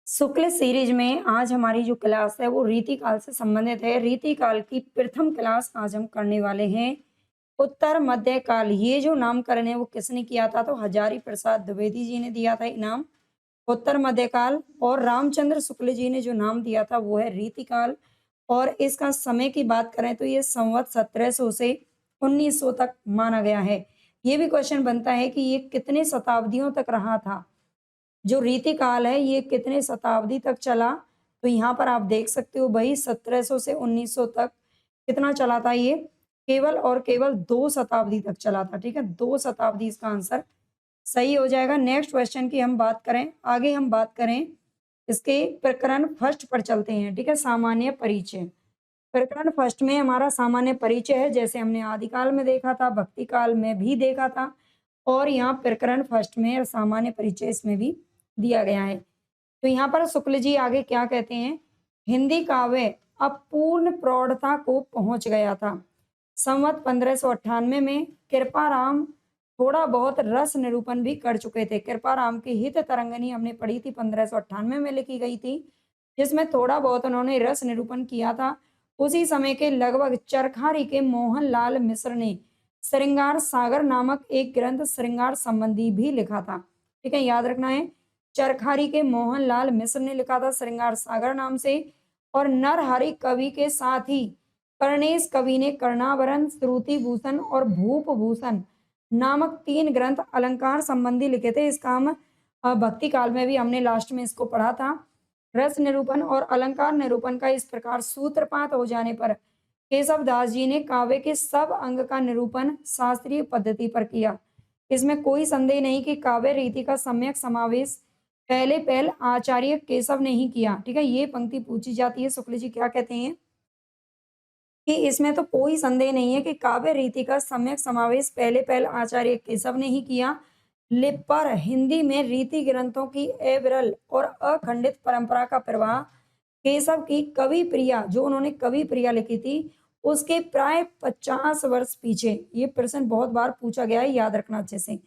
शुक्ल series में आज हमारी जो क्लास है वो रीति काल से संबंधित है। रीति काल की प्रथम क्लास आज हम करने वाले हैं। उत्तर मध्य काल, ये जो नामकरण है वो किसने किया था? तो हजारी प्रसाद द्विवेदी जी ने दिया था इनाम उत्तर मध्य काल। और रामचंद्र शुक्ल जी ने जो नाम दिया था वो है रीति काल। और इसका समय की बात करें तो ये संवत 1700 से 1900 तक माना गया है। ये भी क्वेश्चन बनता है कि ये कितने शताब्दियों तक रहा था? जो रीतिकाल है ये कितने शताब्दी तक चला? तो यहाँ पर आप देख सकते हो भाई 1700 से 1900 तक कितना चला था ये? केवल और केवल 2 शताब्दी तक चला था, ठीक है? 2 शताब्दी इसका आंसर सही हो जाएगा। नेक्स्ट क्वेश्चन की हम बात करें, आगे हम बात करें इसके प्रकरण फर्स्ट पर चलते हैं, ठीक है? सामान्य परिचय। प्रकरण फर्स्ट में हमारा सामान्य परिचय है, जैसे हमने आदिकाल में देखा था, भक्ति काल में भी देखा था और यहाँ प्रकरण फर्स्ट में सामान्य परिचय इसमें भी दिया गया है। तो यहाँ पर शुक्ल जी आगे क्या कहते हैं? हिंदी काव्य अपूर्ण प्रौढ़ता को पहुंच गया था। संवत 1598 में कृपाराम थोड़ा बहुत रस निरूपण भी कर चुके थे। कृपाराम की हित तरंगिणी हमने पढ़ी थी, 1598 में लिखी गई थी, जिसमें थोड़ा बहुत उन्होंने रस निरूपण किया था। उसी समय के लगभग चरखारी के मोहनलाल मिश्र ने श्रृंगार सागर नामक एक ग्रंथ श्रृंगार संबंधी भी लिखा था। ठीक है, याद रखना है। चरखारी के मोहनलाल मिश्र ने लिखा था श्रृंगार सागर नाम से। और नरहरि कवि के साथ ही कर्णेश कवि ने कर्णाभरण, श्रुति भूषण और भूप भूषण नामक 3 ग्रंथ अलंकार संबंधी लिखे थे। इसका हम भक्ति काल में भी हमने लास्ट में इसको पढ़ा था। रस निरूपण और अलंकार निरूपण का इस प्रकार सूत्रपात हो जाने पर केशव दास जी ने काव्य के सब अंग का निरूपण शास्त्रीय पद्धति पर किया। इसमें कोई संदेह नहीं कि काव्य रीति का सम्यक समावेश पहले आचार्य केशव ने ही किया। ठीक है, ये पंक्ति पूछी जाती है, शुक्ल जी क्या कहते हैं कि इसमें तो कोई संदेह नहीं है कि काव्य रीति का सम्यक समावेश पहले आचार्य केशव ने ही किया। पर हिंदी में रीति ग्रंथों की अविरल और अखंडित परंपरा का प्रवाह केशव की कवि प्रिया, जो उन्होंने कवि प्रिया लिखी थी, उसके प्राय 50 वर्ष पीछे, ये प्रश्न बहुत बार पूछा गया है, याद रखना अच्छे से।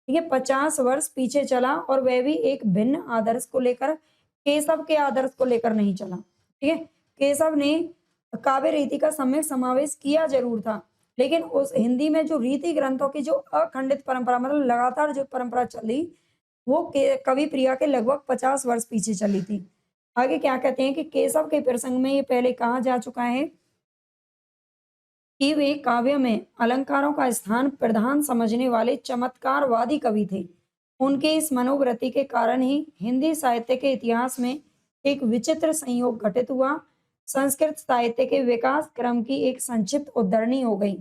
ठीक है, 50 वर्ष पीछे चला और वह भी एक भिन्न आदर्श को लेकर, केशव के आदर्श को लेकर नहीं चला। ठीक है, केशव ने काव्य रीति का सम्यक समावेश किया जरूर था, लेकिन उस हिंदी में जो रीति ग्रंथों की जो अखंडित परंपरा, मतलब लगातार जो परंपरा चली, वो कवि प्रिया के लगभग 50 वर्ष पीछे चली थी। आगे क्या कहते हैं कि केशव के प्रसंग में ये पहले कहा जा चुका है कि वे काव्य में अलंकारों का स्थान प्रधान समझने वाले चमत्कारवादी कवि थे। उनके इस मनोवृत्ति के कारण ही हिंदी साहित्य के इतिहास में एक विचित्र संयोग घटित हुआ। संस्कृत साहित्य के विकास क्रम की एक संक्षिप्त उद्धरणी हो गई।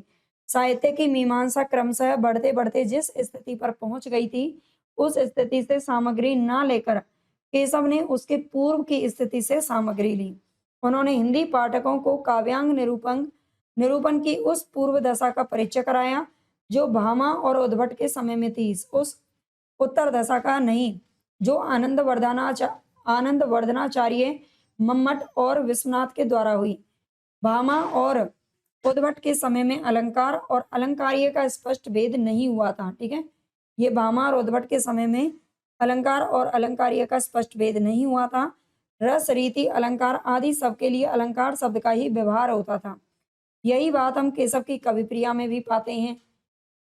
साहित्य की मीमांसा क्रमशः बढ़ते बढ़ते जिस स्थिति पर पहुंच गई थी, उस स्थिति से सामग्री न लेकर केशव ने उसके पूर्व की स्थिति से सामग्री ली। उन्होंने हिंदी पाठकों को काव्यांग निरूपण निरूपण की उस पूर्व दशा का परिचय कराया जो भामा और उद्भट के समय में थी, उस उत्तर दशा का नहीं जो आनंद वर्धनाचार्य, मम्मट और विश्वनाथ के द्वारा हुई। भामा और उद्भट के समय में अलंकार और अलंकारिय का स्पष्ट भेद नहीं हुआ था। ठीक है, ये भामा और उद्भट के समय में अलंकार और अलंकारिय का स्पष्ट भेद नहीं हुआ था। रस, रीति, अलंकार आदि सबके लिए अलंकार शब्द का ही व्यवहार होता था। यही बात हम केशव की कविप्रिया में भी पाते हैं।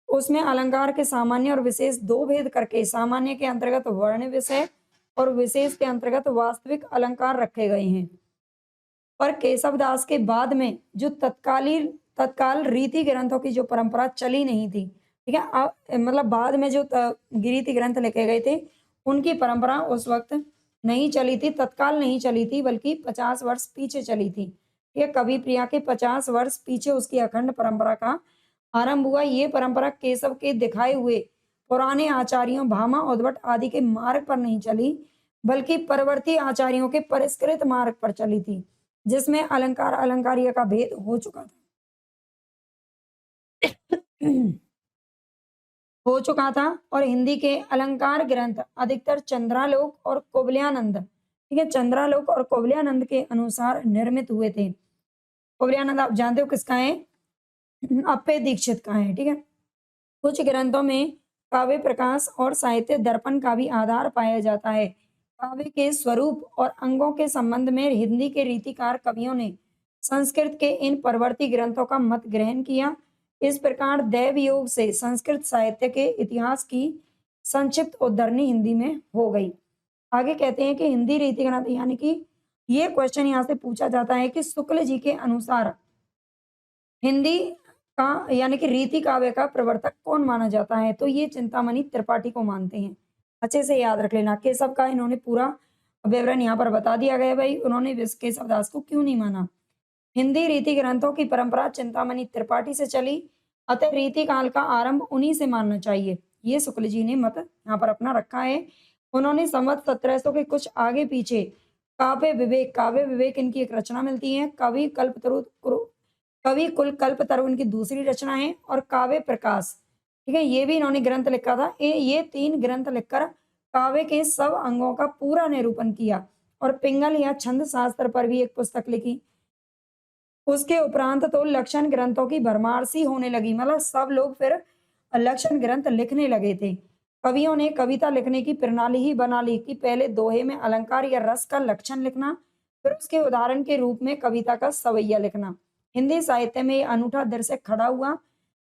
उसमें अलंकार के सामान्य और विशेष 2 भेद करके सामान्य के अंतर्गत वर्ण विषय और विशेष के अंतर्गत वास्तविक अलंकार रखे गए हैं। पर केशव दास के बाद में जो तत्काल रीति ग्रंथों की जो परंपरा चली नहीं थी, ठीक है, मतलब बाद में जो रीति ग्रंथ लिखे गए थे, उनकी परंपरा उस वक्त नहीं चली थी, तत्काल नहीं चली थी, बल्कि 50 वर्ष पीछे चली थी। ये कवि प्रिया के 50 वर्ष पीछे उसकी अखंड परंपरा का आरंभ हुआ। ये परंपरा केशव के दिखाए हुए पुराने आचार्यों भामा, उद्भट आदि के मार्ग पर नहीं चली, बल्कि परवर्ती आचार्यों के परिष्कृत मार्ग पर चली थी, जिसमें अलंकार अलंकारिय का भेद हो चुका था। हो चुका था और हिंदी के अलंकार ग्रंथ अधिकतर चंद्रालोक और कोवलयानंद, ठीक है, चंद्रालोक और कोवलयानंद के अनुसार निर्मित हुए थे। कोवलयानंद आप जानते हो किसका है? अप्पे दीक्षित का है। ठीक है, कुछ ग्रंथों में काव्य प्रकाश और साहित्य दर्पण का भी आधार पाया जाता है। काव्य के स्वरूप और अंगों के संबंध में हिंदी के रीतिकार कवियों ने संस्कृत के इन परवर्ती ग्रंथों का मत ग्रहण किया। इस प्रकार दैव योग से संस्कृत साहित्य के इतिहास की संक्षिप्त उद्धरणी हिंदी में हो गई। आगे कहते हैं कि हिंदी रीति ग्रंथ यानी कि ये क्वेश्चन यहाँ से पूछा जाता है कि शुक्ल जी के अनुसार हिंदी का यानी कि रीति काव्य का प्रवर्तक कौन माना जाता है? तो ये चिंतामणि त्रिपाठी को मानते हैं। अच्छे से याद रख लेना। केशव का इन्होंने पूरा विवरण यहाँ पर बता दिया गया है भाई, उन्होंने केशव दास को क्यों नहीं माना। हिंदी रीति ग्रंथों की परंपरा चिंतामणि त्रिपाठी से चली, अतः रीति काल का आरंभ उन्हीं से मानना चाहिए। ये शुक्ल जी ने मत यहाँ पर अपना रखा है। उन्होंने संवत 1700 के कुछ आगे पीछे काव्य विवेक इनकी एक रचना मिलती है। कवि कुल कल्पतरु इनकी दूसरी रचना है और काव्य प्रकाश, ठीक है, ये भी इन्होंने ग्रंथ लिखा था। ये 3 ग्रंथ लिखकर काव्य के सब अंगों का पूरा निरूपण किया और पिंगल या छंद शास्त्र पर भी एक पुस्तक लिखी। उसके उपरांत तो लक्षण ग्रंथों की भरमार सी होने लगी, मतलब सब लोग फिर लक्षण ग्रंथ लिखने लगे थे। कवियों ने कविता लिखने की प्रणाली ही बना ली कि पहले दोहे में अलंकार या रस का लक्षण लिखना, फिर उसके उदाहरण के रूप में कविता का सवैया लिखना। हिंदी साहित्य में यह अनूठा दृश्य खड़ा हुआ।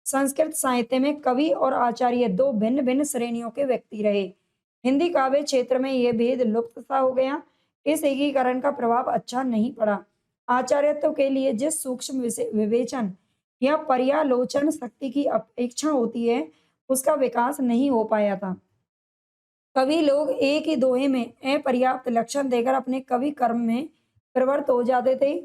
संस्कृत साहित्य में कवि और आचार्य 2 भिन्न-भिन्न श्रेणियों के व्यक्ति रहे। हिंदी काव्य क्षेत्र में यह भेद लुप्त सा हो गया। इस एकीकरण का प्रभाव अच्छा नहीं पड़ा। आचार्यत्व के लिए जिस सूक्ष्म विवेचन या पर्यालोचन शक्ति की अपेक्षा होती है, उसका विकास नहीं हो पाया था। कवि लोग एक ही दोहे में अपर्याप्त लक्षण देकर अपने कवि कर्म में प्रवृत्त हो जाते थे।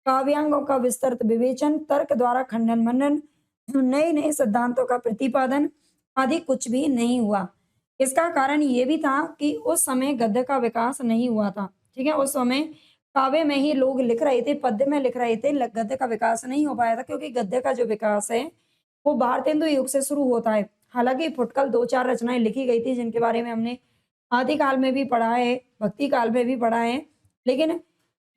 काव्यांगों का विस्तृत विवेचन, तर्क द्वारा खंडन मनन, नए नए सिद्धांतों का प्रतिपादन आदि कुछ भी नहीं हुआ। इसका कारण ये भी था कि उस समय गद्य का विकास नहीं हुआ था। ठीक है, उस समय काव्य में ही लोग लिख रहे थे, पद्य में लिख रहे थे, गद्य का विकास नहीं हो पाया था, क्योंकि गद्य का जो विकास है वो भारतेंदु युग से शुरू होता है। हालांकि फुटकल 2-4 रचनाएं लिखी गई थी जिनके बारे में हमने आदिकाल में भी पढ़ा है, भक्ति काल में भी पढ़ा है, लेकिन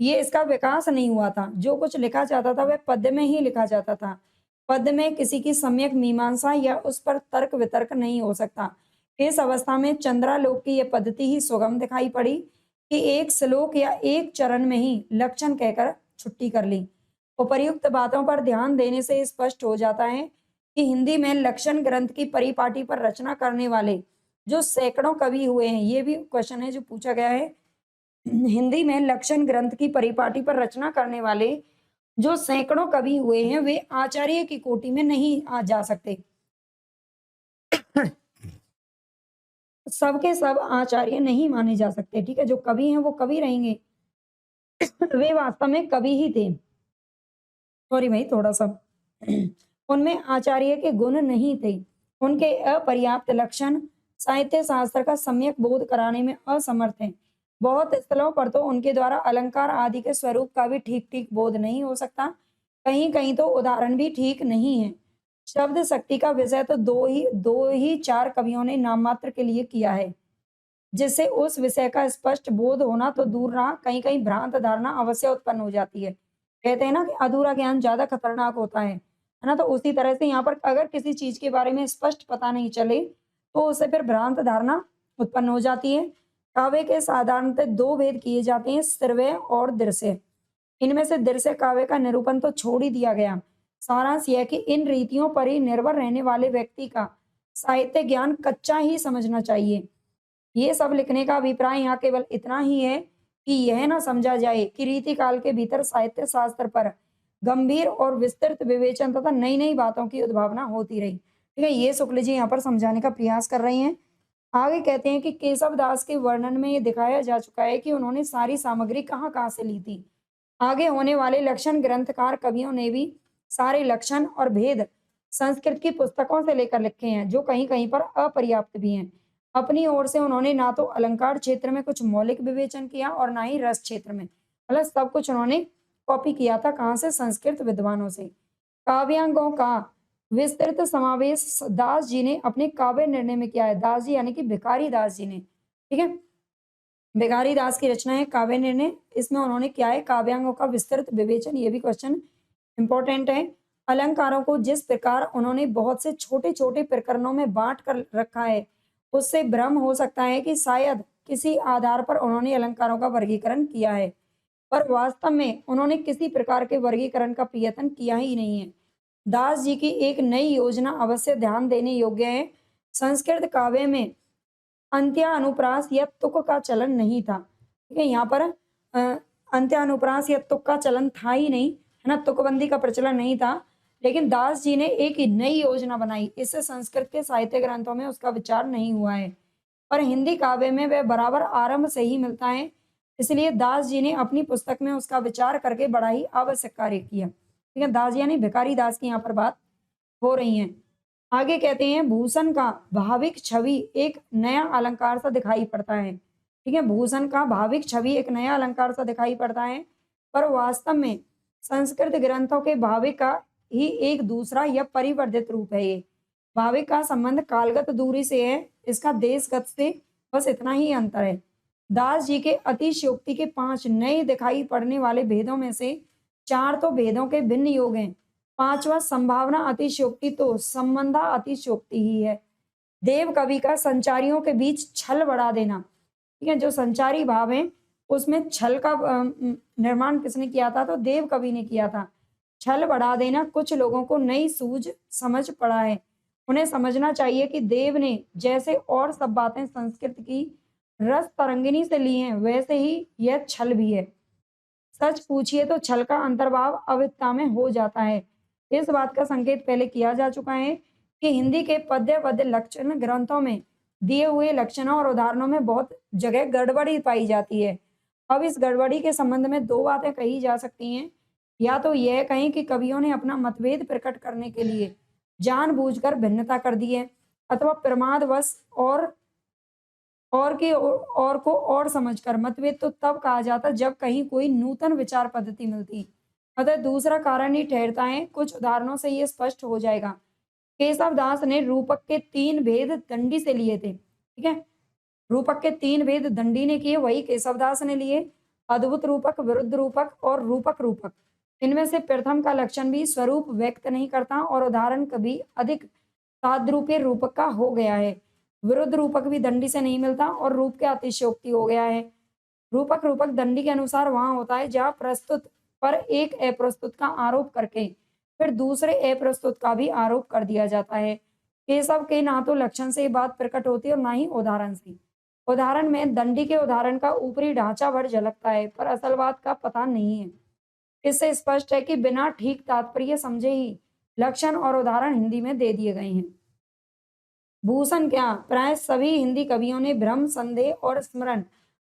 ये इसका विकास नहीं हुआ था। जो कुछ लिखा जाता था वह पद्य में ही लिखा जाता था। पद्य में किसी की सम्यक मीमांसा या उस पर तर्क वितर्क नहीं हो सकता। इस अवस्था में चंद्रालोक की यह पद्धति ही सुगम दिखाई पड़ी कि एक श्लोक या एक चरण में ही लक्षण कहकर छुट्टी कर ली। उपर्युक्त बातों पर ध्यान देने से स्पष्ट हो जाता है कि हिंदी में लक्षण ग्रंथ की परिपाटी पर रचना करने वाले जो सैकड़ों कवि हुए हैं, ये भी क्वेश्चन है जो पूछा गया है। हिंदी में लक्षण ग्रंथ की परिपाटी पर रचना करने वाले जो सैकड़ों कवि हुए हैं, वे आचार्य की कोटि में नहीं आ जा सकते। सबके सब आचार्य नहीं माने जा सकते। ठीक है, जो कवि हैं वो कवि रहेंगे। वे वास्तव में कवि ही थे। सॉरी भाई, थोड़ा सा उनमें आचार्य के गुण नहीं थे। उनके अपर्याप्त लक्षण साहित्य शास्त्र का सम्यक बोध कराने में असमर्थ हैं। बहुत स्थलों पर तो उनके द्वारा अलंकार आदि के स्वरूप का भी ठीक ठीक बोध नहीं हो सकता। कहीं कहीं तो उदाहरण भी ठीक नहीं है। शब्द शक्ति का विषय तो दो ही 4 कवियों ने नाम मात्र के लिए किया है, जिससे उस विषय का स्पष्ट बोध होना तो दूर रहा, कहीं कहीं भ्रांत धारणा अवश्य उत्पन्न हो जाती है। कहते हैं ना कि अधूरा ज्ञान ज्यादा खतरनाक होता है ना। तो उसी तरह से यहाँ पर अगर किसी चीज के बारे में स्पष्ट पता नहीं चले तो उससे फिर भ्रांत धारणा उत्पन्न हो जाती है। काव्य के साधारणतः 2 भेद किए जाते हैं, श्रव्य और दृश्य। इनमें से दृश्य काव्य का निरूपण तो छोड़ ही दिया गया। सारांश यह कि इन रीतियों पर ही निर्भर रहने वाले व्यक्ति का साहित्य ज्ञान कच्चा ही समझना चाहिए। ये सब लिखने का अभिप्राय यहाँ केवल इतना ही है कि यह ना समझा जाए कि रीति काल के भीतर साहित्य शास्त्र पर गंभीर और विस्तृत विवेचन तथा नई नई बातों की उद्भावना होती रही। ठीक है, ये शुक्ल जी यहाँ पर समझाने का प्रयास कर रहे हैं। आगे कहते हैं कि केशव दास के वर्णन में ये दिखाया जा चुका है कि उन्होंने सारी सामग्री कहाँ कहाँ से ली थी। आगे होने वाले लक्षण ग्रंथकार कवियों ने भी सारे लक्षण और भेद संस्कृत की पुस्तकों से लेकर लिखे हैं, जो कहीं कहीं पर अपर्याप्त भी हैं। अपनी ओर से उन्होंने ना तो अलंकार क्षेत्र में कुछ मौलिक विवेचन किया और ना ही रस क्षेत्र में, मतलब सब कुछ उन्होंने कॉपी किया था। कहाँ से? संस्कृत विद्वानों से। काव्यांगों का विस्तृत समावेश दास जी ने अपने काव्य निर्णय में किया है। दास जी यानी कि भिखारी दास जी ने। ठीक है, भिखारी दास की रचना है काव्य निर्णय। इसमें उन्होंने क्या है? काव्यांगों का विस्तृत विवेचन। ये भी क्वेश्चन इंपॉर्टेंट है। अलंकारों को जिस प्रकार उन्होंने बहुत से छोटे छोटे प्रकरणों में बांट कर रखा है, उससे भ्रम हो सकता है कि शायद किसी आधार पर उन्होंने अलंकारों का वर्गीकरण किया है, पर वास्तव में उन्होंने किसी प्रकार के वर्गीकरण का प्रयत्न किया ही नहीं है। दास जी की एक नई योजना अवश्य ध्यान देने योग्य है। संस्कृत काव्य में अंत्यानुप्रास या तुक का चलन नहीं था। ठीक है, यहाँ पर अंत्यानुप्रास या तुक का चलन था ही नहीं, है ना, तुकबंदी का प्रचलन नहीं था। लेकिन दास जी ने एक नई योजना बनाई, इससे संस्कृत के साहित्य ग्रंथों में उसका विचार नहीं हुआ है, पर हिंदी काव्य में वह बराबर आरंभ से ही मिलता है। इसलिए दास जी ने अपनी पुस्तक में उसका विचार करके बड़ा ही आवश्यक कार्य किया। ठीक है, दास यानी भिखारी दास की यहाँ पर बात हो रही है। आगे कहते हैं भूषण का भाविक छवि एक नया अलंकार सा दिखाई पड़ता है। ठीक है, भूषण का भाविक छवि एक नया अलंकार सा दिखाई पड़ता है, पर वास्तव में संस्कृत ग्रंथों के भाविक का ही एक दूसरा या परिवर्धित रूप है। ये भाविक का संबंध कालगत दूरी से है, इसका देशगत से बस इतना ही अंतर है। दास जी के अतिशयोक्ति के 5 नए दिखाई पड़ने वाले भेदों में से 4 तो भेदों के भिन्न योग हैं। 5वां संभावना अतिशयोक्ति तो संबंधा अतिशयोक्ति ही है। देव कवि का संचारियों के बीच छल बढ़ा देना। ठीक है, जो संचारी भाव है उसमें छल का निर्माण किसने किया था? तो देव कवि ने किया था। छल बढ़ा देना कुछ लोगों को नई सूझ समझ पड़ा है। उन्हें समझना चाहिए कि देव ने जैसे और सब बातें संस्कृत की रस तरंगिनी से ली हैं, वैसे ही यह छल भी है। सच पूछिए तो छल का अंतर्भाव अविद्यता में हो जाता है। इस बात का संकेत पहले किया जा चुका है कि हिंदी के पद्य वद्य लक्षण ग्रंथों में दिए हुए लक्षणों और उदाहरणों में बहुत जगह गड़बड़ी पाई जाती है। अब इस गड़बड़ी के संबंध में 2 बातें कही जा सकती हैं। या तो यह कहें कि कवियों ने अपना मतभेद प्रकट करने के लिए जानबूझकर भिन्नता कर दी है, अथवा प्रमादवश और को और समझकर। मतभेद तो तब कहा जाता जब कहीं कोई नूतन विचार पद्धति मिलती। अतः दूसरा कारण ही ठहरता है, कुछ उदाहरणों से ये स्पष्ट हो जाएगा। केशव दास ने रूपक के 3 भेद दंडी से लिए थे। ठीक है, रूपक के 3 भेद दंडी ने किए, वही केशवदास ने लिए। अद्भुत रूपक, विरुद्ध रूपक और रूपक रूपक। इनमें से प्रथम का लक्षण भी स्वरूप व्यक्त नहीं करता और उदाहरण कभी अधिक साद्रूपीय रूपक का हो गया है। विरुद्ध रूपक भी दंडी से नहीं मिलता और रूप के अतिशयोक्ति हो गया है। रूपक रूपक दंडी के अनुसार वहां होता है जहां प्रस्तुत पर एक अप्रस्तुत का आरोप करके फिर दूसरे अप्रस्तुत का भी आरोप कर दिया जाता है। केशव के ना तो लक्षण से बात प्रकट होती है और ना ही उदाहरण से। उदाहरण में दंडी के उदाहरण का ऊपरी ढांचा भर झलकता है, पर असल बात का पता नहीं है। इससे स्पष्ट है कि बिना ठीक तात्पर्य समझे ही लक्षण और उदाहरण हिंदी में दे दिए गए हैं। भूषण क्या, प्राय सभी हिंदी कवियों ने भ्रम, संदेह और स्मरण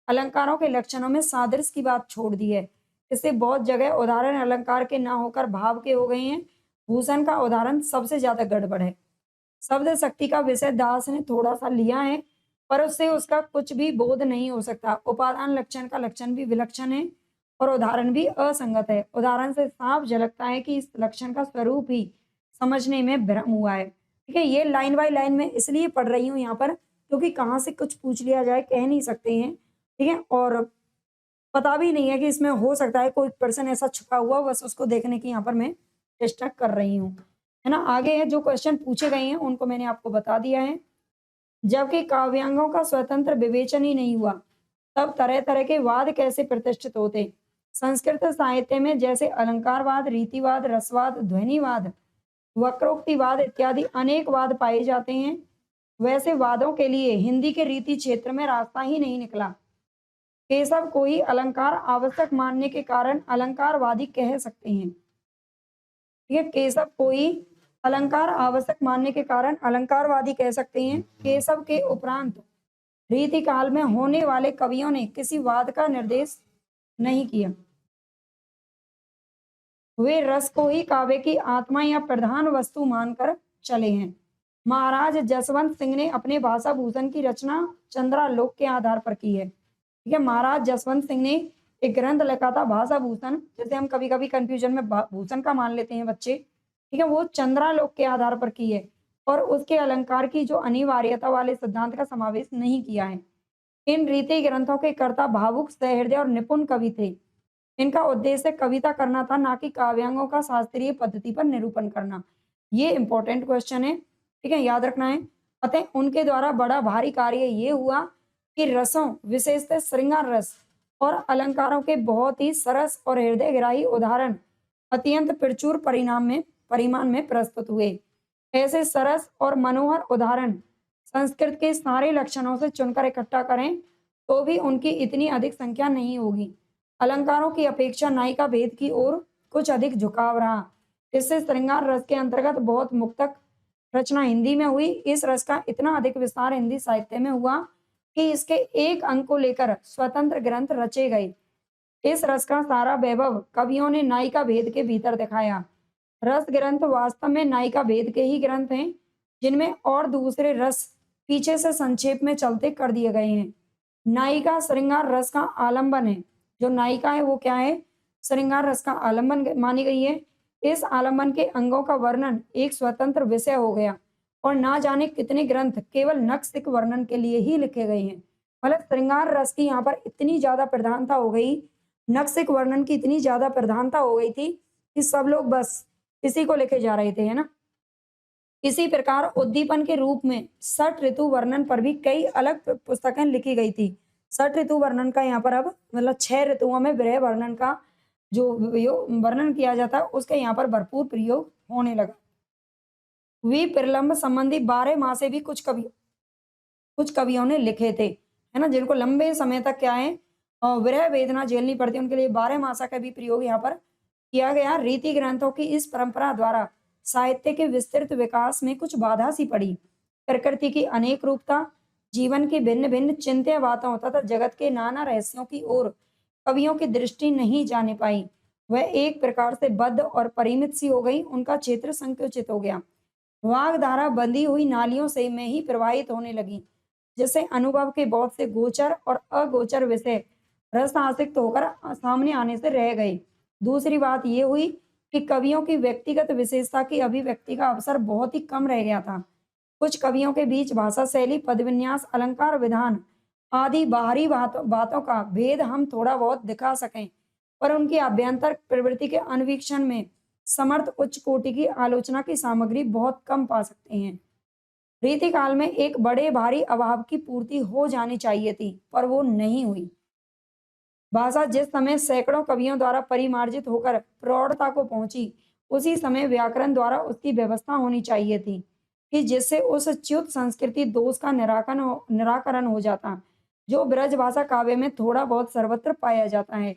अलंकारों के लक्षणों में सादृश्य की बात छोड़ दी है। इससे बहुत जगह उदाहरण अलंकार के ना होकर भाव के हो गए हैं। भूषण का उदाहरण सबसे ज्यादा गड़बड़ है। शब्द शक्ति का विषय दास ने थोड़ा सा लिया है, पर उससे उसका कुछ भी बोध नहीं हो सकता। उपादान लक्षण का लक्षण भी विलक्षण है और उदाहरण भी असंगत है। उदाहरण से साफ झलकता है कि इस लक्षण का स्वरूप ही समझने में भ्रम हुआ है। ठीक है, ये लाइन बाय लाइन में इसलिए पढ़ रही हूँ यहाँ पर क्योंकि कहाँ से कुछ पूछ लिया जाए कह नहीं सकते हैं। ठीक है, और पता भी नहीं है कि इसमें हो सकता है कोई पर्सन ऐसा छुपा हुआ, बस उसको देखने की यहाँ पर मैं चेष्टा कर रही हूँ, है ना। आगे है जो क्वेश्चन पूछे गए हैं उनको मैंने आपको बता दिया है। जबकि काव्यांगों का स्वतंत्र विवेचन ही नहीं हुआ, तब तरह तरह के वाद कैसे प्रतिष्ठित होते। संस्कृत साहित्य में जैसे अलंकारवाद, रीतिवाद, रसवाद, ध्वनिवाद, वक्रोक्तिवाद इत्यादि अनेक वाद पाए जाते हैं, वैसे वादों के लिए हिंदी के रीति क्षेत्र में रास्ता ही नहीं निकला। केशव को ही अलंकार आवश्यक मानने के कारण अलंकारवादी कह सकते हैं। ठीक है, केशव को ही अलंकार आवश्यक मानने के कारण अलंकारवादी कह सकते हैं। केशव के उपरांत रीति काल में होने वाले कवियों ने किसी वाद का निर्देश नहीं किया। वे रस को ही काव्य की आत्मा या प्रधान वस्तु मानकर चले हैं। महाराज जसवंत सिंह ने अपने भाषा भूषण की रचना चंद्रालोक के आधार पर की है। ठीक है, महाराज जसवंत सिंह ने एक ग्रंथ लिखा था भाषा भूषण, जैसे हम कभी कभी कंफ्यूजन में भूषण का मान लेते हैं बच्चे। ठीक है, वो चंद्रालोक के आधार पर की है और उसके अलंकार की जो अनिवार्यता वाले सिद्धांत का समावेश नहीं किया है। इन रीति ग्रंथों के कर्ता भावुक, सहृदय और निपुण कवि थे। इनका उद्देश्य कविता करना था, ना कि काव्यांगों का शास्त्रीय पद्धति पर निरूपण करना। ये इंपॉर्टेंट क्वेश्चन है। ठीक है, याद रखना है। अतः उनके द्वारा बड़ा भारी कार्य ये हुआ कि रसों, विशेषतः श्रृंगार रस और अलंकारों के बहुत ही सरस और हृदयग्राही उदाहरण अत्यंत प्रचुर परिमाण में प्रस्तुत हुए। ऐसे सरस और मनोहर उदाहरण संस्कृत के सारे लक्षणों से चुनकर इकट्ठा करें तो भी उनकी इतनी अधिक संख्या नहीं होगी। अलंकारों की अपेक्षा नायिका भेद की ओर कुछ अधिक झुकाव रहा। इससे श्रृंगार रस के अंतर्गत बहुत मुक्तक रचना हिंदी में हुई। इस रस का इतना अधिक विस्तार हिंदी साहित्य में हुआ कि इसके एक अंक को लेकर स्वतंत्र ग्रंथ रचे गए। इस रस का सारा वैभव कवियों ने नायिका भेद के भीतर दिखाया। रस ग्रंथ वास्तव में नायिका भेद के ही ग्रंथ हैं, जिनमें और दूसरे रस पीछे से संक्षेप में चलते कर दिए गए हैं। नायिका श्रृंगार रस का आलंबन है। जो नायिका है वो क्या है? श्रृंगार रस का आलंबन मानी गई है। इस आलंबन के अंगों का वर्णन एक स्वतंत्र विषय हो गया और ना जाने कितने ग्रंथ केवल नक्सिक वर्णन के लिए ही लिखे गए हैं। मतलब श्रृंगार रस की यहाँ पर इतनी ज्यादा प्रधानता हो गई, नक्सिक वर्णन की इतनी ज्यादा प्रधानता हो गई थी कि सब लोग बस इसी को लेके जा रहे थे, है ना। इसी प्रकार उद्दीपन के रूप में षट ऋतु वर्णन पर भी कई अलग पुस्तकें लिखी गई थी। षट ऋतु वर्णन का यहाँ पर अब मतलब 6 ऋतुओं में विरह वर्णन का जो वर्णन किया जाता है उसका यहाँ पर भरपूर प्रयोग होने लगा। विप्रलंब संबंधी 12 मासे भी कुछ कवियों ने लिखे थे, है ना, जिनको लंबे समय तक क्या है विरह वेदना झेलनी पड़ती है, उनके लिए 12 मासा का भी प्रयोग यहाँ पर किया गया। रीति ग्रंथों की इस परंपरा द्वारा साहित्य के विस्तृत विकास में कुछ बाधा सी पड़ी। प्रकृति की अनेक रूपता, जीवन की भिन्न भिन्न चिंत्य बातों तथा जगत के नाना रहस्यों की ओर कवियों की दृष्टि नहीं जाने पाई। वह एक प्रकार से बद्ध और परिमित सी हो गई, उनका क्षेत्र संकुचित हो गया। वाग्धारा बंधी हुई नालियों से में ही प्रवाहित होने लगी, जिससे अनुभव के बहुत से गोचर और अगोचर विषय रस आसक्त होकर सामने आने से रह गए। दूसरी बात ये हुई कि कवियों की व्यक्तिगत विशेषता की अभिव्यक्ति का अवसर बहुत ही कम रह गया था। कुछ कवियों के बीच भाषा शैली, पद विन्यास, अलंकार विधान आदि बाहरी बातों का भेद हम थोड़ा बहुत दिखा सकें, पर उनकी आभ्यंतर प्रवृत्ति के अन्वीक्षण में समर्थ उच्च कोटि की आलोचना की सामग्री बहुत कम पा सकते हैं। रीति काल में एक बड़े भारी अभाव की पूर्ति हो जानी चाहिए थी, पर वो नहीं हुई। भाषा जिस समय सैकड़ों कवियों द्वारा परिमार्जित होकर प्रौढ़ता को पहुंची, उसी समय व्याकरण द्वारा उसकी व्यवस्था होनी चाहिए थी कि जिससे उस च्युत संस्कृति दोष का निराकरण हो जाता, जो ब्रज भाषा काव्य में थोड़ा बहुत सर्वत्र पाया जाता है,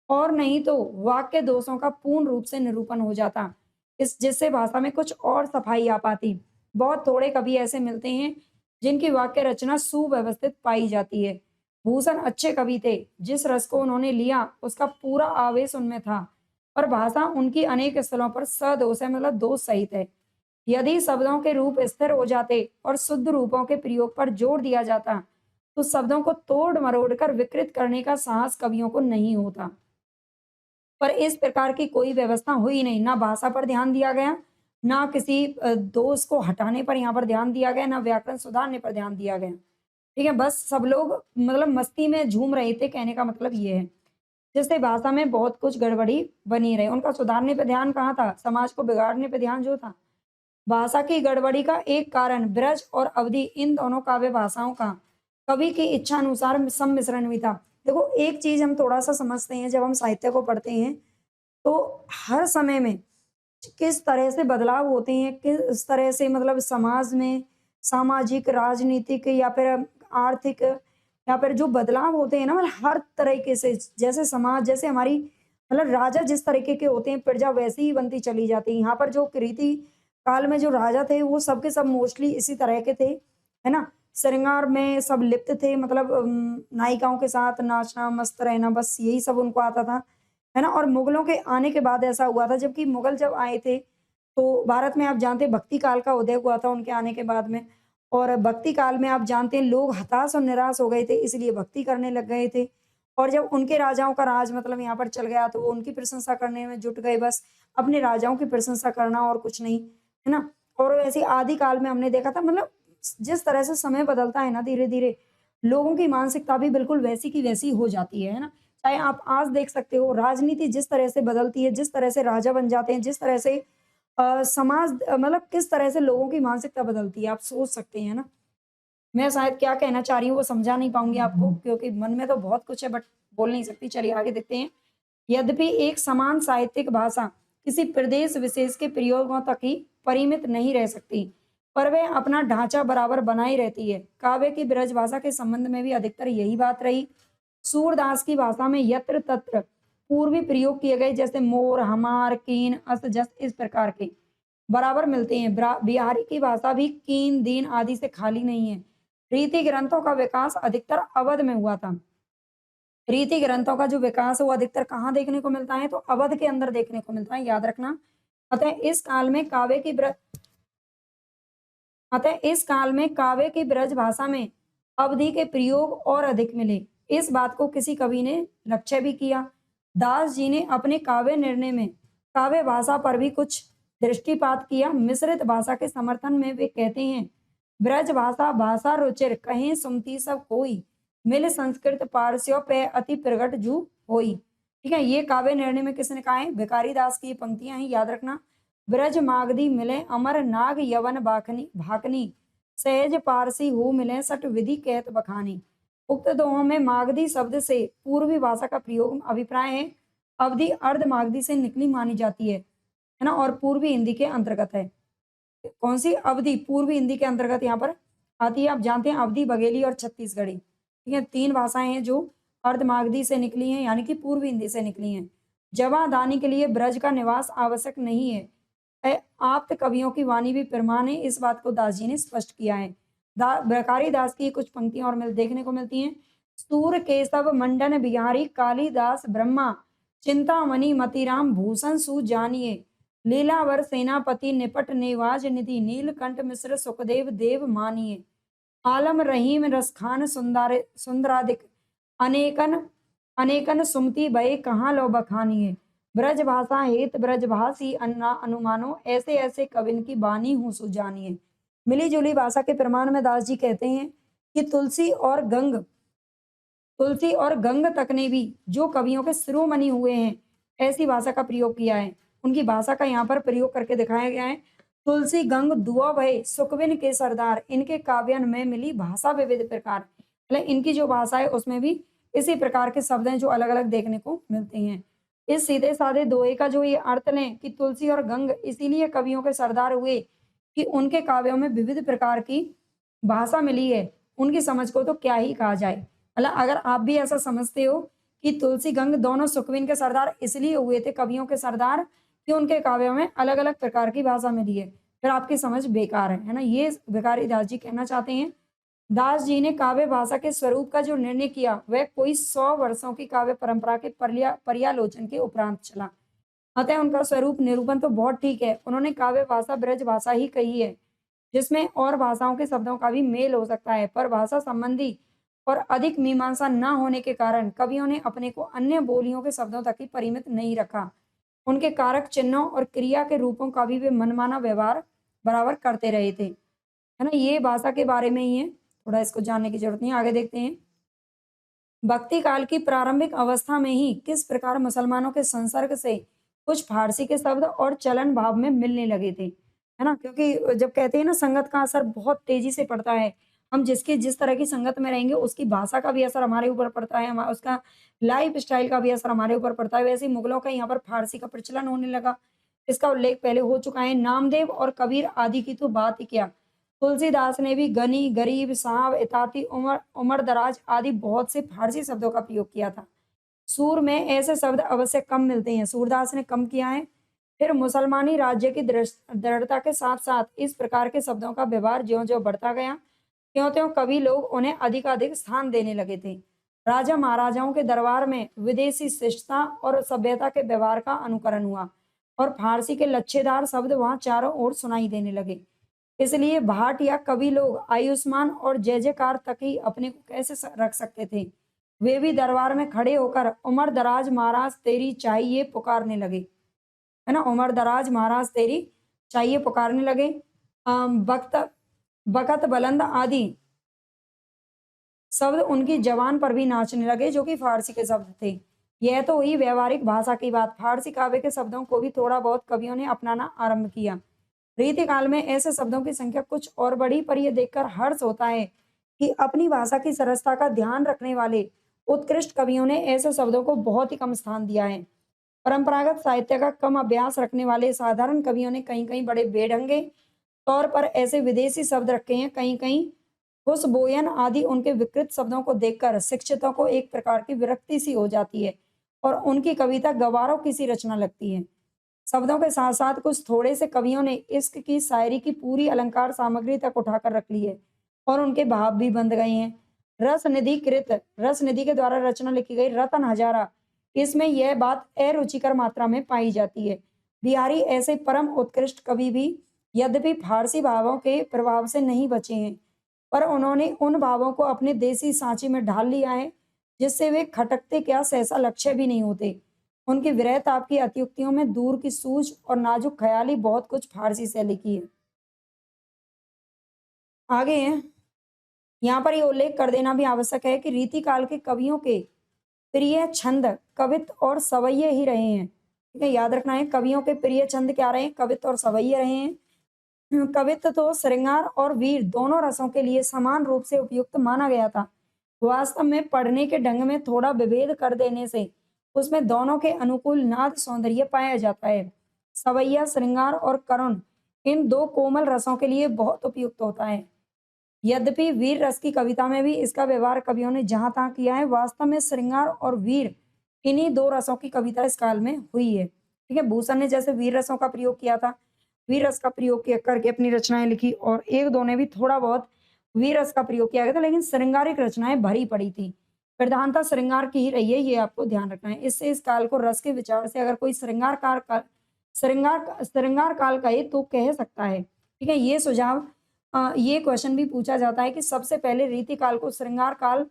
और नहीं तो वाक्य दोषों का पूर्ण रूप से निरूपण हो जाता, इस जिससे भाषा में कुछ और सफाई आ पाती। बहुत थोड़े कवि ऐसे मिलते हैं जिनकी वाक्य रचना सुव्यवस्थित पाई जाती है। भूषण अच्छे कवि थे, जिस रस को उन्होंने लिया उसका पूरा आवेश उनमें था, पर भाषा उनकी अनेक स्थलों पर सदोष है, मतलब दोष सहित है। यदि शब्दों के रूप स्थिर हो जाते और शुद्ध रूपों के प्रयोग पर जोर दिया जाता, तो शब्दों को तोड़ मरोड़ कर विकृत करने का साहस कवियों को नहीं होता। पर इस प्रकार की कोई व्यवस्था हुई नहीं, ना भाषा पर ध्यान दिया गया, ना किसी दोष को हटाने पर यहाँ पर ध्यान दिया गया, ना व्याकरण सुधारने पर ध्यान दिया गया। ठीक है, बस सब लोग मतलब मस्ती में झूम रहे थे, कहने का मतलब ये है। जिससे भाषा में बहुत कुछ गड़बड़ी बनी रही, उनका सुधारने पे ध्यान कहाँ था, समाज को बिगाड़ने पे ध्यान जो था। भाषा की गड़बड़ी का एक कारण ब्रज और अवधि इन दोनों काव्य भाषाओं का कवि की इच्छा अनुसार सम्मिश्रण भी था। देखो एक चीज हम थोड़ा सा समझते हैं जब हम साहित्य को पढ़ते हैं, तो हर समय में किस तरह से बदलाव होते हैं, किस तरह से मतलब समाज में सामाजिक, राजनीतिक या फिर आर्थिक या फिर जो बदलाव होते हैं ना, मतलब हर तरीके से, जैसे समाज, जैसे हमारी मतलब राजा जिस तरीके के होते हैं, प्रजा वैसी ही बनती चली जाती है। यहाँ पर जो रीति काल में जो राजा थे वो सब के सब मोस्टली इसी तरह के थे, है ना। श्रृंगार में सब लिप्त थे, मतलब नायिकाओं के साथ नाचना, मस्त रहना, बस यही सब उनको आता था, है ना। और मुगलों के आने के बाद ऐसा हुआ था, जबकि मुगल जब आए थे तो भारत में आप जानते हैं भक्ति काल का उदय हुआ था उनके आने के बाद में। और भक्ति काल में आप जानते हैं लोग हताश और निराश हो गए थे, इसलिए भक्ति करने लग गए थे। और जब उनके राजाओं का राज मतलब यहाँ पर चल गया, तो वो उनकी प्रशंसा करने में जुट गए, बस अपने राजाओं की प्रशंसा करना और कुछ नहीं, है ना। और वैसे आदि काल में हमने देखा था, मतलब जिस तरह से समय बदलता है ना धीरे धीरे, लोगों की मानसिकता भी बिल्कुल वैसी की वैसी हो जाती है ना। चाहे आप आज देख सकते हो राजनीति जिस तरह से बदलती है, जिस तरह से राजा बन जाते हैं, जिस तरह से समाज मतलब किस तरह से लोगों की मानसिकता बदलती है, आप सोच सकते हैं ना। मैं शायद क्या कहना चाह रही हूँ वो समझा नहीं पाऊँगी आपको, क्योंकि मन में तो बहुत कुछ है बट बोल नहीं सकती। चलिए आगे देखते हैं। यद्यपि एक समान साहित्यिक भाषा किसी प्रदेश विशेष के प्रयोगों तक ही परिमित नहीं रह सकती, पर वह अपना ढांचा बराबर बनाए रहती है। काव्य की ब्रज भाषा के संबंध में भी अधिकतर यही बात रही। सूरदास की भाषा में यत्र तत्र पूर्वी प्रयोग किए गए, जैसे मोर, हमार, कीन, अस, जस, इस प्रकार के बराबर मिलते हैं। बिहारी की भाषा भी कीन, दीन आदि से खाली नहीं है। रीति ग्रंथों का विकास अधिकतर अवध में हुआ था। रीति ग्रंथों का जो विकास है वो अधिकतर कहाँ देखने को मिलता है, तो अवध के अंदर देखने को मिलता है, याद रखना। अतः इस काल में काव्य की ब्र अतः इस काल में काव्य की ब्रज भाषा में अवधि के प्रयोग और अधिक मिले। इस बात को किसी कवि ने लक्ष्य भी किया। दास जी ने अपने काव्य निर्णय में काव्य भाषा पर भी कुछ दृष्टिपात किया। मिश्रित भाषा के समर्थन में वे कहते हैं, ब्रज भाषा भाषा रुचिर कहें सुमति सब कोई, मिल संस्कृत पारस्यो पे अति प्रगट जू होई। ठीक है, ये काव्य निर्णय में किसने कहा है? भिखारी दास की ये पंक्तियां हैं, याद रखना। ब्रज मागधी मिले अमर नाग यवन बाखनी भाकनी, सहज पारसी हो मिले सट विधि कहत बखानी। उक्त दोहों में मागधी शब्द से पूर्वी भाषा का प्रयोग अभिप्राय है। अवधि अर्ध मागधी से निकली मानी जाती है ना, और पूर्वी हिंदी के अंतर्गत है। कौन सी अवधि? पूर्वी हिंदी के अंतर्गत यहाँ पर आती है। आप जानते हैं अवधी, बघेली और छत्तीसगढ़ी, ठीक है, 3 भाषाएं हैं जो अर्धमागधी से निकली हैं, यानी कि पूर्वी हिंदी से निकली हैं। जवादानी के लिए ब्रज का निवास आवश्यक नहीं है। आप्त कवियों की वाणी भी प्रमाण है, इस बात को दास जी ने स्पष्ट किया है। भिखारी दास की कुछ पंक्तियां और देखने को मिलती हैं। सूर केशव मंडन बिहारी कालिदास ब्रह्मा, चिंतामणि मतिराम भूषण सु जानिए, लीलावर सेनापति निपट नेवाज निधि, नीलकंठ मिश्र सुखदेव देव मानिए, आलम रहीम रसखान सुंदरादिक, अनेकन अनेकन सुमति भय कहाँ लो बखानिए, ब्रज भाषा हेत ब्रज भाषी अन्ना अनुमानो, ऐसे ऐसे कविन की बानी हूँ सुजानिए। मिली जुली भाषा के प्रमाण में दास जी कहते हैं कि तुलसी और गंग तक ने भी जो कवियों के शिरोमणि हुए हैं, ऐसी भाषा का प्रयोग किया है। उनकी भाषा का यहाँ पर प्रयोग करके दिखाया गया है। तुलसी गंग दुआ भय सुखविन के सरदार, इनके काव्यन में मिली भाषा विविध प्रकार, मतलब इनकी जो भाषा है उसमें भी इसी प्रकार के शब्द हैं जो अलग अलग देखने को मिलते हैं। इस सीधे साधे दोहे का जो ये अर्थ लें कि तुलसी और गंग इसीलिए कवियों के सरदार हुए कि उनके काव्यों में विविध प्रकार की भाषा मिली है। उनकी समझ को तो क्या ही कहा जाए। मतलब अगर आप भी ऐसा समझते हो कि तुलसी गंग दोनों सुखविन के सरदार इसलिए हुए थे, कवियों के सरदार, कि उनके काव्यों में अलग अलग प्रकार की भाषा मिली है, फिर आपकी समझ बेकार है ना। ये भिखारी दास जी कहना चाहते हैं। दास जी ने काव्य भाषा के स्वरूप का जो निर्णय किया वह कोई 100 वर्षों की काव्य परंपरा के पर्यालोचन के उपरांत चला। अतः उनका स्वरूप निरूपण तो बहुत ठीक है। उन्होंने काव्य भाषा ब्रज भाषा ही कही है, जिसमें और भाषाओं के शब्दों का भी मेल हो सकता है, पर भाषा संबंधी और अधिक मीमांसा न होने के कारण कवियों ने अपने को अन्य बोलियों के शब्दों तक ही परिमित नहीं रखा। उनके कारक चिन्हों और क्रिया के रूपों का भी वे मनमाना व्यवहार बराबर करते रहे थे, है ना। ये भाषा के बारे में ही है, थोड़ा इसको जानने की जरूरत नहीं है। आगे देखते हैं। भक्ति काल की प्रारंभिक अवस्था में ही किस प्रकार मुसलमानों के संसर्ग से कुछ फारसी के शब्द और चलन भाव में मिलने लगे थे, है ना। क्योंकि जब कहते हैं ना संगत का असर बहुत तेजी से पड़ता है, हम जिस तरह की संगत में रहेंगे उसकी भाषा का भी असर हमारे ऊपर पड़ता है, उसका लाइफ स्टाइल का भी असर हमारे ऊपर पड़ता है। वैसे ही मुगलों का यहाँ पर फारसी का प्रचलन होने लगा, इसका उल्लेख पहले हो चुका है। नामदेव और कबीर आदि की तो बात ही क्या, तुलसीदास ने भी गनी, गरीब, साहब, इताती, उमर उमर दराज आदि बहुत से फारसी शब्दों का प्रयोग किया था। सूर में ऐसे शब्द अवश्य कम मिलते हैं, सूरदास ने कम किया है। फिर मुसलमानी राज्य की दृढ़ता के साथ साथ इस प्रकार के शब्दों का व्यवहार ज्यों-ज्यों बढ़ता गया, त्यों-त्यों कवि लोग उन्हें अधिकाधिक स्थान देने लगे थे। राजा महाराजाओं के दरबार में विदेशी शिष्टता और सभ्यता के व्यवहार का अनुकरण हुआ और फारसी के लच्छेदार शब्द वहां चारों ओर सुनाई देने लगे। इसलिए भाट या कवि लोग आयुष्मान और जय जयकार तक ही अपने को कैसे रख सकते थे। वे भी दरबार में खड़े होकर उमर दराज महाराज तेरी चाहिए पुकारने लगे, है ना। उमर दराज महाराज तेरी चाहिए पुकारने लगे। बख्त बखत बुलंद आदि शब्द उनकी जबान पर भी नाचने लगे, जो कि फारसी के शब्द थे। यह तो हुई व्यवहारिक भाषा की बात। फारसी काव्य के शब्दों को भी थोड़ा बहुत कवियों ने अपनाना आरंभ किया। रीति काल में ऐसे शब्दों की संख्या कुछ और बढ़ी, पर यह देखकर हर्ष होता है कि अपनी भाषा की सरसता का ध्यान रखने वाले उत्कृष्ट कवियों ने ऐसे शब्दों को बहुत ही कम स्थान दिया है। परंपरागत साहित्य का कम अभ्यास रखने वाले साधारण कवियों ने कहीं-कहीं बड़े बेढंगे तौर पर ऐसे विदेशी शब्द रखे हैं। कहीं-कहीं हुसबोयन आदि उनके विकृत शब्दों को देखकर शिक्षितों को एक प्रकार की विरक्ति सी हो जाती है और उनकी कविता गवारों की सी रचना लगती है। शब्दों के साथ-साथ कुछ थोड़े से कवियों ने इश्क की शायरी की पूरी अलंकार सामग्री तक उठाकर रख ली है और उनके भाव भी बंध गए हैं। रस निधि के द्वारा रचना लिखी गई रतन हजारा, इसमें यह बात अरुचिकर मात्रा में पाई जाती है। बिहारी ऐसे परम उत्कृष्ट कवि भी यद्यपि फारसी भावों के प्रभाव से नहीं बचे हैं, पर उन्होंने उन भावों को अपने देसी सांचे में ढाल लिया है, जिससे वे खटकते क्या सहसा लक्ष्य भी नहीं होते। उनकी विरह ताप की अतियुक्तियों में दूर की सूझ और नाजुक ख्याली बहुत कुछ फारसी शैली की है। आगे हैं, यहाँ पर ये उल्लेख कर देना भी आवश्यक है कि रीतिकाल के कवियों के प्रिय छंद कवित्त और सवैये ही रहे हैं। ठीक है, याद रखना है कवियों के प्रिय छंद क्या रहे हैं, कवित्त और सवैये रहे हैं। कवित्त तो श्रृंगार और वीर दोनों रसों के लिए समान रूप से उपयुक्त माना गया था। वास्तव में पढ़ने के ढंग में थोड़ा विभेद कर देने से उसमें दोनों के अनुकूल नाद सौंदर्य पाया जाता है। सवैया श्रृंगार और करुण इन दो कोमल रसों के लिए बहुत उपयुक्त होता है। यद्यपि वीर रस की कविता में भी इसका व्यवहार कवियों ने जहां तहां किया है, वास्तव में श्रृंगार और वीर इन्हीं दो रसों की कविता इस काल में हुई है। ठीक है, भूषण ने जैसे वीर रसों का प्रयोग किया था, वीर रस का प्रयोग करके अपनी रचनाएं लिखी और एक दो ने भी थोड़ा बहुत वीर रस का प्रयोग किया गया था, लेकिन श्रृंगारिक रचनाएं भरी पड़ी थी। प्रधानता श्रृंगार की ही रही है, ये आपको ध्यान रखना है। इससे इस काल को रस के विचार से अगर कोई श्रृंगार काल कहे तो कह सकता है। ठीक है, ये सुझाव ये क्वेश्चन भी पूछा जाता है कि सबसे पहले रीति काल को श्रृंगार काल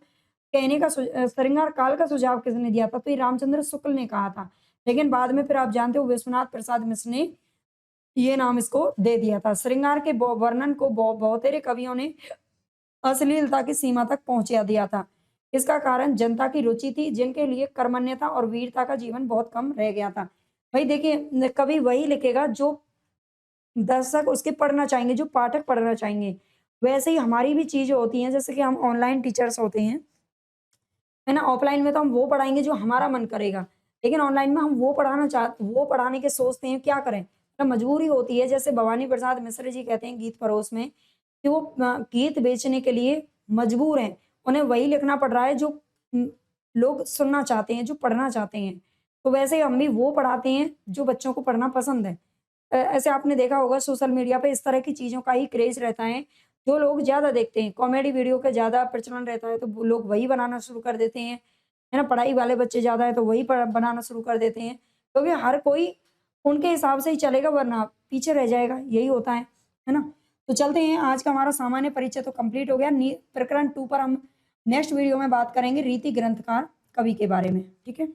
कहने का श्रृंगार काल का सुझाव किसने दिया था? तो ये रामचंद्र शुक्ल ने कहा था, लेकिन बाद में फिर आप जानते हो विश्वनाथ प्रसाद मिश्र ने ये नाम इसको दे दिया था। श्रृंगार के वर्णन को बहुतेरे कवियों ने अश्लीलता की सीमा तक पहुंचा दिया था। इसका कारण जनता की रुचि थी, जिनके लिए कर्मण्यता और वीरता का जीवन बहुत कम रह गया था। भाई देखिए, कवि वही लिखेगा जो दर्शक उसके पढ़ना चाहेंगे, जो पाठक पढ़ना चाहेंगे। वैसे ही हमारी भी चीज़ें होती हैं, जैसे कि हम ऑनलाइन टीचर्स होते हैं, है ना? ऑफलाइन में तो हम वो पढ़ाएँगे जो हमारा मन करेगा, लेकिन ऑनलाइन में हम वो पढ़ाने के सोचते हैं, क्या करें? तो मजबूरी होती है, जैसे भवानी प्रसाद मिश्र जी कहते हैं गीत परोस में कि वो गीत बेचने के लिए मजबूर हैं। उन्हें वही लिखना पड़ रहा है जो लोग सुनना चाहते हैं, जो पढ़ना चाहते हैं। तो वैसे ही हम भी वो पढ़ाते हैं जो बच्चों को पढ़ना पसंद है। ऐसे आपने देखा होगा सोशल मीडिया पे इस तरह की चीज़ों का ही क्रेज़ रहता है, जो लोग ज़्यादा देखते हैं। कॉमेडी वीडियो का ज़्यादा प्रचलन रहता है, तो वो लोग वही बनाना शुरू कर देते हैं, है ना? पढ़ाई वाले बच्चे ज़्यादा हैं, तो वही बनाना शुरू कर देते हैं, क्योंकि हर कोई उनके हिसाब से ही चलेगा, वरना पीछे रह जाएगा, यही होता है ना? तो चलते हैं, आज का हमारा सामान्य परिचय तो कंप्लीट हो गया। प्रकरण 2 पर हम नेक्स्ट वीडियो में बात करेंगे रीति ग्रंथकार कवि के बारे में, ठीक है?